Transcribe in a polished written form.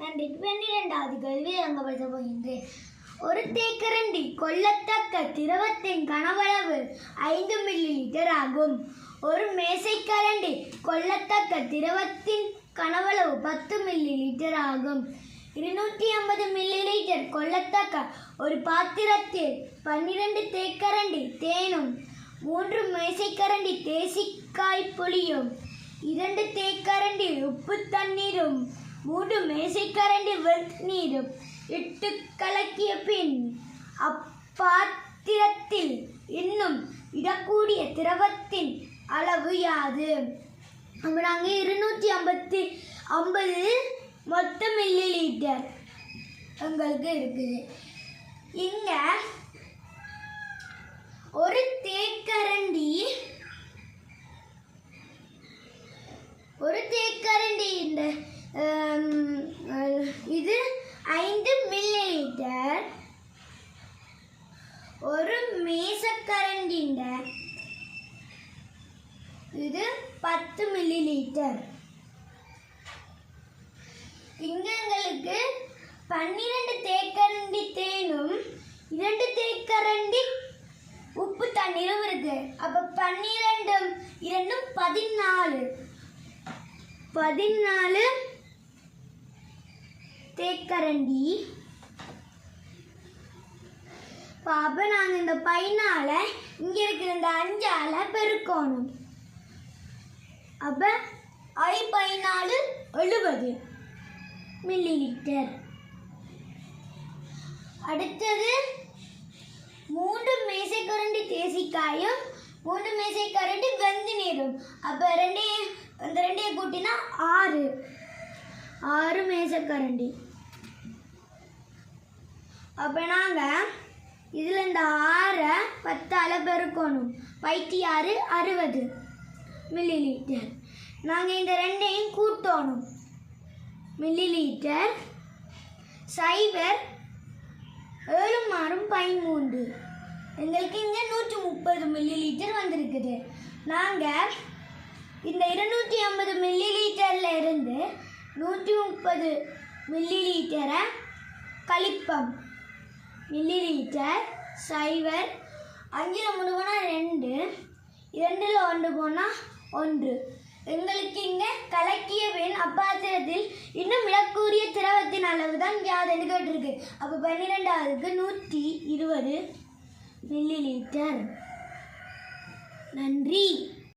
நன்றி. 12வது கேள்வி வழங்கப்பட போகின்றேன். ஒரு தேக்கரண்டி கொள்ளத்தக்க திரவத்தின் கனவளவு 5 மில்லிலிட்டர் ஆகும். ஒரு மேசைக்கரண்டி கொள்ளத்தக்க திரவத்தின் கனவளவு 10 மில்லிலிட்டர் ஆகும். 250 மில்லிலிட்டர் கொள்ளத்தக்க ஒரு பாத்திரத்தில் 12 தேக்கரண்டி தேனும் 3 மேசைக்கரண்டி தேசிக்காய் புளியும் 2 தேக்கரண்டி உப்பு தண்ணீரும் 3 மேசைக்கரண்டி வெந்நீரும் இட்டு கலக்கிய பின் அப்பாத்திரத்தில் இன்னும் இடக்கூடிய திரவத்தின் அளவு யாது? அப்போ நாங்கள் 250 மொத்த மில்லிலிட்டர் எங்களுக்கு இருக்குது. இங்க ஒரு தேக்கரண்டி இந்த இது 5 மில்லிலிட்டர். ஒரு மேசக்கரண்டி இது 10 மில்லிலிட்டர். இங்க எங்களுக்கு 12 தேக்கரண்டி தேனும் 2 தேக்கரண்டி உப்பு தண்ணீரும் இருக்கு. அப்ப 12 2 14 தேக்கரண்டி. அப்ப நாங்க இந்த 14 இங்க இருக்கிற இந்த 5ஆல பெருக்கணும். அப்ப 14 70 மில்லிலிட்டர். அடுத்தது 3 மேசைக்கரண்டி தேசிக்காயும் 3 மேசைக்கரண்டி வெந்நீரும். அப்ப ரெண்டையும் கூட்டினா 6 மேசைக்கரண்டி. அப்ப நாங்க இதுல இந்த 6 10ஆல பெருக்கணும். 6 60 மில்லிலிட்டர். நாங்க இந்த ரெண்டையும் கூட்டணும். மில்லிலிட்டர் 0 7 13 எங்களுக்கு இங்கே 130 மில்லிலிட்டர் வந்திருக்குது. நாங்கள் இந்த 250 மில்லிலிட்டர்ல இருந்து 130 மில்லிலிட்டரை கழிப்போம். மில்லிலிட்டர் 0 5ல் 3 போனால் 2 2ல் 1 போனால் 1. எங்களுக்கு இங்கே கலக்கிய பின் அப்பாத்திரத்தில் இன்னும் விளக்குரிய திரவத்தின் அளவு தான் யாதுன்னு கேட்டிருக்கு. அப்போ 12க்கு 120 மில்லிலிட்டர். நன்றி.